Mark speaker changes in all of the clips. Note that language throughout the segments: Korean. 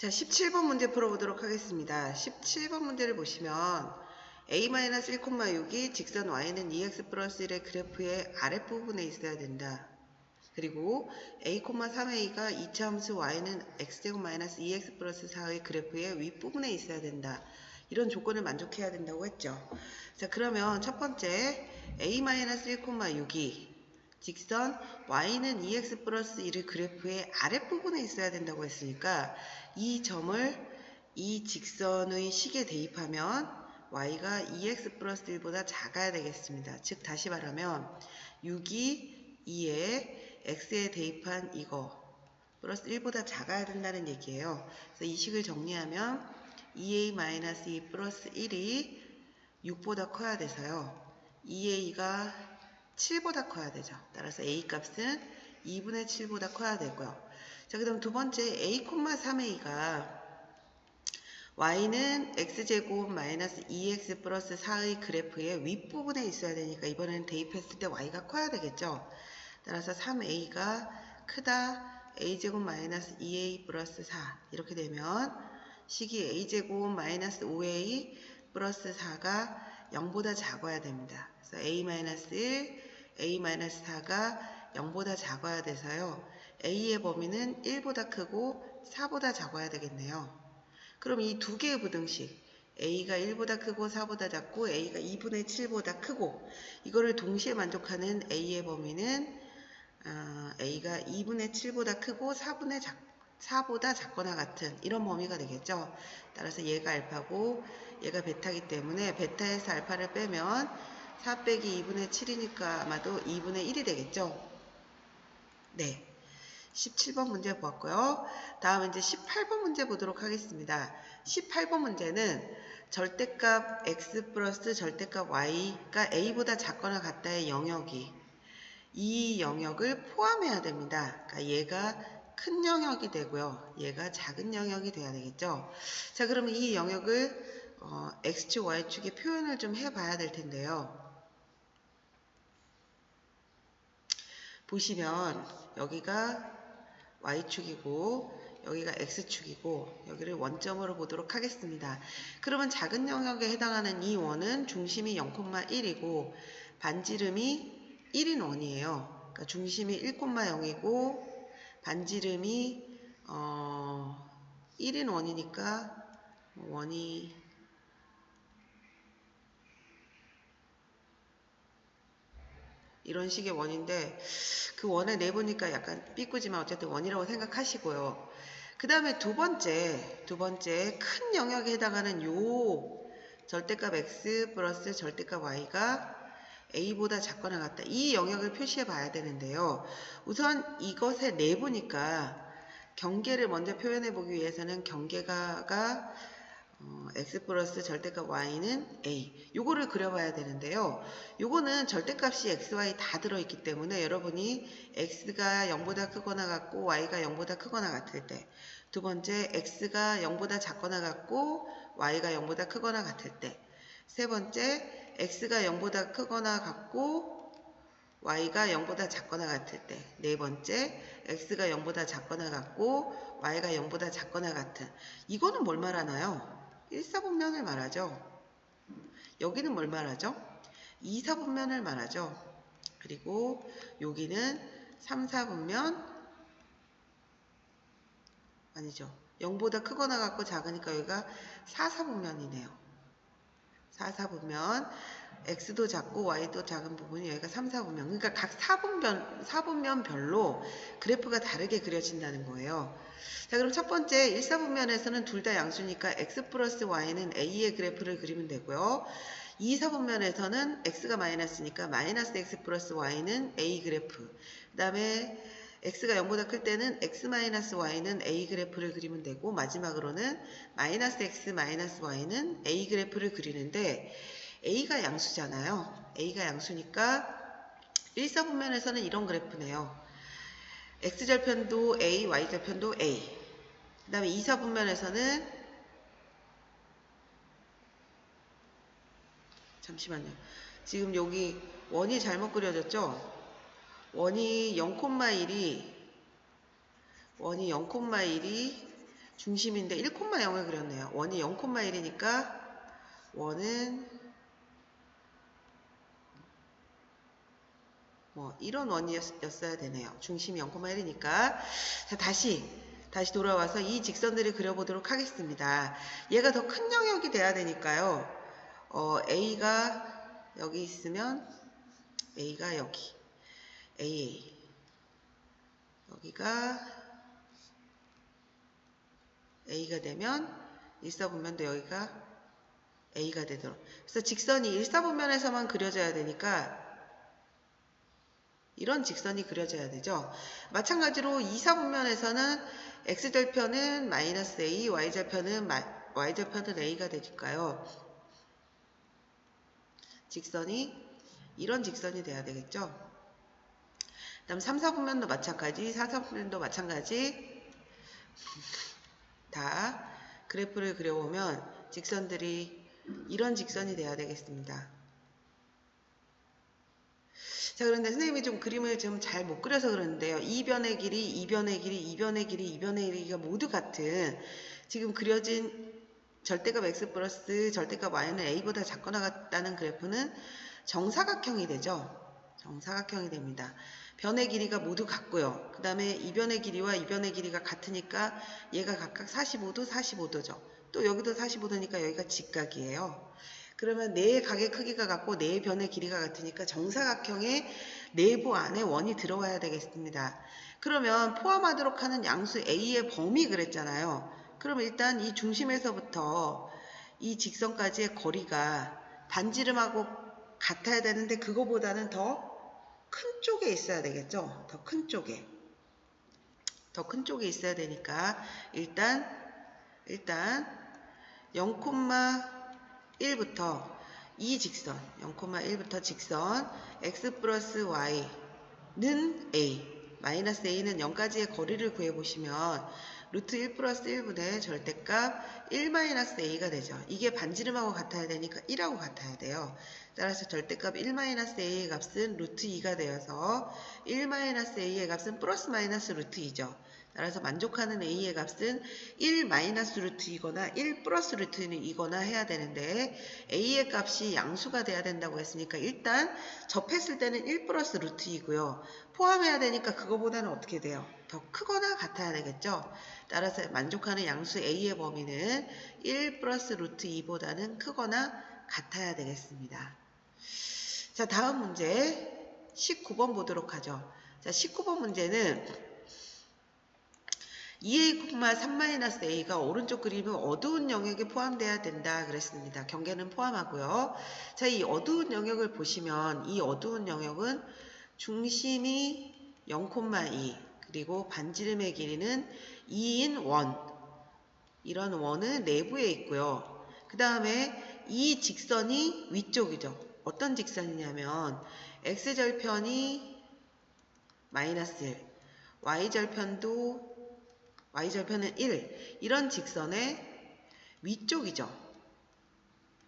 Speaker 1: 자, 17번 문제 풀어보도록 하겠습니다. 17번 문제를 보시면 a-1,6이 직선 y는 2x 플러스 1의 그래프의 아랫부분에 있어야 된다. 그리고 a,3a가 이차함수 y는 x제곱 마이너스 2x 플러스 4의 그래프의 윗부분에 있어야 된다. 이런 조건을 만족해야 된다고 했죠. 자, 그러면 첫 번째 a-1,6이 직선 y는 2x 플러스 1의 그래프의 아랫부분에 있어야 된다고 했으니까 이 점을 이 직선의 식에 대입하면 y가 2x 플러스 1보다 작아야 되겠습니다. 즉 다시 말하면 6이 2에 x에 대입한 이거 플러스 1보다 작아야 된다는 얘기예요. 그래서 이 식을 정리하면 2a-2 플러스 1이 6보다 커야 돼서요. 2a가 7보다 커야 되죠. 따라서 a 값은 2분의 7보다 커야 되고요. 자, 그 다음 두 번째 a,3a가 y는 x제곱 마이너스 2x 플러스 4의 그래프의 윗부분에 있어야 되니까 이번에는 대입했을 때 y가 커야 되겠죠. 따라서 3a가 크다 a제곱 마이너스 2a 플러스 4 이렇게 되면 식이 a제곱 마이너스 5a 플러스 4가 0보다 작아야 됩니다. 그래서 a-1, a-4가 0보다 작아야 돼서요. a의 범위는 1보다 크고 4보다 작아야 되겠네요. 그럼 이 두 개의 부등식 a가 1보다 크고 4보다 작고 a가 2분의 7보다 크고 이거를 동시에 만족하는 a의 범위는 a가 2분의 7보다 크고 4보다 작거나 같은 이런 범위가 되겠죠. 따라서 얘가 알파고 얘가 베타이기 때문에 베타에서 알파를 빼면 4 빼기 2분의 7이니까 아마도 2분의 1이 되겠죠. 네. 17번 문제 보았고요. 다음 이제 18번 문제 보도록 하겠습니다. 18번 문제는 절대값 x 플러스 절대값 y가 a보다 작거나 같다의 영역이 이 영역을 포함해야 됩니다. 그러니까 얘가 큰 영역이 되고요. 얘가 작은 영역이 돼야 되겠죠. 자, 그러면 이 영역을 x축, y축에 표현을 좀 해봐야 될 텐데요. 보시면 여기가 y축이고 여기가 x축이고 여기를 원점으로 보도록 하겠습니다. 그러면 작은 영역에 해당하는 이 원은 중심이 0,1이고 반지름이 1인 원이에요. 그러니까 중심이 1,0이고 반지름이 1인 원이니까 원이 이런 식의 원인데 그 원을 내보니까 약간 삐꾸지만 어쨌든 원이라고 생각하시고요. 그 다음에 두 번째 큰 영역에 해당하는 요 절대값 x 플러스 절대값 y가 a보다 작거나 같다. 이 영역을 표시해 봐야 되는데요. 우선 이것에 내보니까 경계를 먼저 표현해 보기 위해서는 경계가가 x 플러스 절대값 y는 a 요거를 그려봐야 되는데요. 요거는 절대값이 x, y 다 들어있기 때문에 여러분이 x가 0보다 크거나 같고 y가 0보다 크거나 같을 때 두 번째 x가 0보다 작거나 같고 y가 0보다 크거나 같을 때 세 번째 x가 0보다 크거나 같고 y가 0보다 작거나 같을 때 네 번째 x가 0보다 작거나 같고 y가 0보다 작거나 같은 이거는 뭘 말하나요? 1사분면을 말하죠. 여기는 뭘 말하죠? 2사분면을 말하죠. 그리고 여기는 3사분면 아니죠. 0보다 크거나 같고 작으니까 여기가 4사분면이네요. 4사분면 x도 작고 y도 작은 부분이 여기가 3사분면 그러니까 각 사분면별로 그래프가 다르게 그려진다는 거예요. 자, 그럼 첫 번째 1사분면에서는 둘 다 양수니까 x 플러스 y는 a의 그래프를 그리면 되고요. 2사분면에서는 x가 마이너스니까 마이너스 x 플러스 y는 a 그래프 그 다음에 x가 0보다 클 때는 x 마이너스 y는 a 그래프를 그리면 되고 마지막으로는 마이너스 x 마이너스 y는 a 그래프를 그리는데 a가 양수잖아요. a가 양수니까 1사분면에서는 이런 그래프네요. x절편도 a, y절편도 a. 그 다음에 2사분면에서는 잠시만요. 지금 여기 원이 잘못 그려졌죠? 원이 0,1이 중심인데 1,0을 그렸네요. 원이 0,1이니까 원은 뭐 이런 원이었어야 되네요. 중심이 0,1이니까. 자, 다시 돌아와서 이 직선들을 그려보도록 하겠습니다. 얘가 더 큰 영역이 돼야 되니까요. A가 여기 있으면 A가 여기 AA 여기가 A가 되면 일사분면도 여기가 A가 되도록. 그래서 직선이 일사분면에서만 그려져야 되니까 이런 직선이 그려져야 되죠. 마찬가지로 이사분면에서는 x절편은 마이너스 a, y절편은 A가 되니까요. 직선이 이런 직선이 돼야 되겠죠. 그 다음 3사분면도 마찬가지, 4사분면도 마찬가지. 다 그래프를 그려보면 직선들이 이런 직선이 돼야 되겠습니다. 자, 그런데 선생님이 좀 그림을 좀 잘 못 그려서 그러는데요. 이 변의 길이, 이 변의 길이, 이 변의 길이, 이 변의 길이가 모두 같은 지금 그려진 절대값 x 플러스 절대값 y는 a보다 작거나 같다는 그래프는 정사각형이 되죠. 정사각형이 됩니다. 변의 길이가 모두 같고요. 그 다음에 이 변의 길이와 이 변의 길이가 같으니까 얘가 각각 45도, 45도죠. 또 여기도 45도니까 여기가 직각이에요. 그러면 네 각의 크기가 같고 네 변의 길이가 같으니까 정사각형의 내부 안에 원이 들어와야 되겠습니다. 그러면 포함하도록 하는 양수 A의 범위 그랬잖아요. 그럼 일단 이 중심에서부터 이 직선까지의 거리가 반지름하고 같아야 되는데 그거보다는 더 큰 쪽에 있어야 되겠죠. 더 큰 쪽에. 더 큰 쪽에 있어야 되니까 일단 0,1부터 이 직선 0,1부터 직선 x 플러스 y는 a 마이너스 a는 0까지의 거리를 구해보시면 루트 1 플러스 1분의 절대값 1 마이너스 a가 되죠. 이게 반지름하고 같아야 되니까 1하고 같아야 돼요. 따라서 절대값 1 마이너스 a의 값은 루트 2가 되어서 1 마이너스 a의 값은 플러스 마이너스 루트 2죠. 따라서 만족하는 a의 값은 1 마이너스 루트 2거나 1 플러스 루트 2거나 해야 되는데 a의 값이 양수가 돼야 된다고 했으니까 일단 접했을 때는 1 플러스 루트 2고요. 포함해야 되니까 그거보다는 어떻게 돼요? 더 크거나 같아야 되겠죠. 따라서 만족하는 양수 a의 범위는 1 플러스 루트 2보다는 크거나 같아야 되겠습니다. 자, 다음 문제 19번 보도록 하죠. 자, 19번 문제는 2a,3-a가 오른쪽 그림은 어두운 영역에 포함되어야 된다 그랬습니다. 경계는 포함하고요. 자, 이 어두운 영역을 보시면 이 어두운 영역은 중심이 0,2 그리고 반지름의 길이는 2인 원 이런 원은 내부에 있고요. 그 다음에 이 직선이 위쪽이죠. 어떤 직선이냐면 x절편이 마이너스 1 y절편은 1 이런 직선의 위쪽이죠.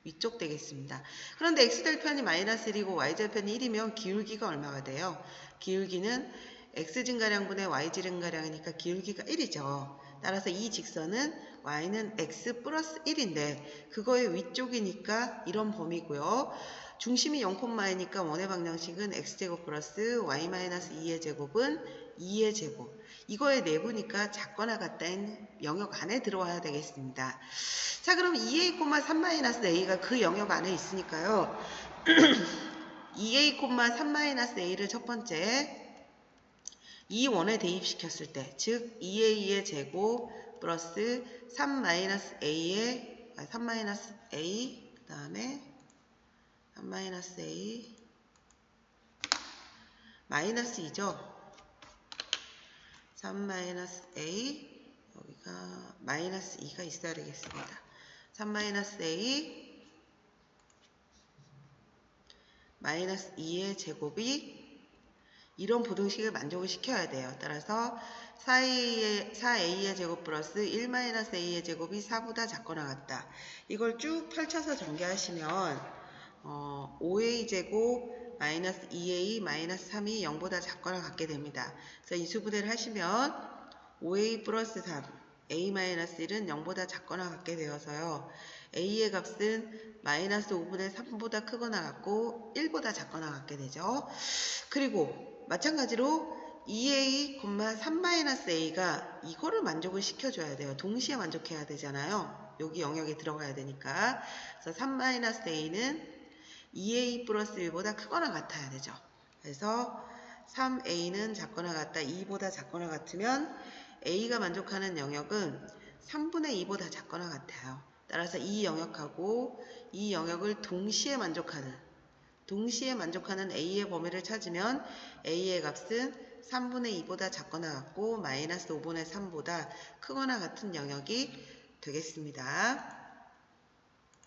Speaker 1: 위쪽 되겠습니다. 그런데 x절편이 마이너스 1이고 y절편이 1이면 기울기가 얼마가 돼요? 기울기는 x증가량분의 y증가량이니까 기울기가 1이죠. 따라서 이 직선은 y는 x 플러스 1인데 그거의 위쪽이니까 이런 범위고요. 중심이 0,2니까 원의 방정식은 x제곱 플러스 y 마이너스 2의 제곱은 2의 제곱. 이거의 내부니까 작거나 같다인 영역 안에 들어와야 되겠습니다. 자, 그럼 2a,3-a가 그 영역 안에 있으니까요. 2a,3-a를 첫 번째 이 원에 대입시켰을 때, 즉 2a의 제곱 플러스 3-a 그 다음에 3-a 마이너스 2죠. 3-a 여기가 마이너스 2가 있어야 되겠습니다. 3-a 마이너스 2의 제곱이 이런 부등식을 만족을 시켜야 돼요. 따라서 4a의 제곱 플러스 1-a의 제곱이 4보다 작거나 같다. 이걸 쭉 펼쳐서 전개하시면 5a 제곱 마이너스 2a 마이너스 3이 0보다 작거나 같게 됩니다. 그래서 이 수분해를 하시면 5a 플러스 3 a-1은 0보다 작거나 같게 되어서요. a의 값은 마이너스 5분의 3보다 크거나 같고 1보다 작거나 같게 되죠. 그리고 마찬가지로 2a, 3-a가 이거를 만족을 시켜줘야 돼요. 동시에 만족해야 되잖아요. 여기 영역에 들어가야 되니까. 그래서 3-a는 2a 플러스 1보다 크거나 같아야 되죠. 그래서 3a는 작거나 같다, 2보다 작거나 같으면 a가 만족하는 영역은 3분의 2보다 작거나 같아요. 따라서 이 영역하고 이 영역을 동시에 만족하는 a의 범위를 찾으면 a의 값은 3분의 2보다 작거나 같고 마이너스 5분의 3보다 크거나 같은 영역이 되겠습니다.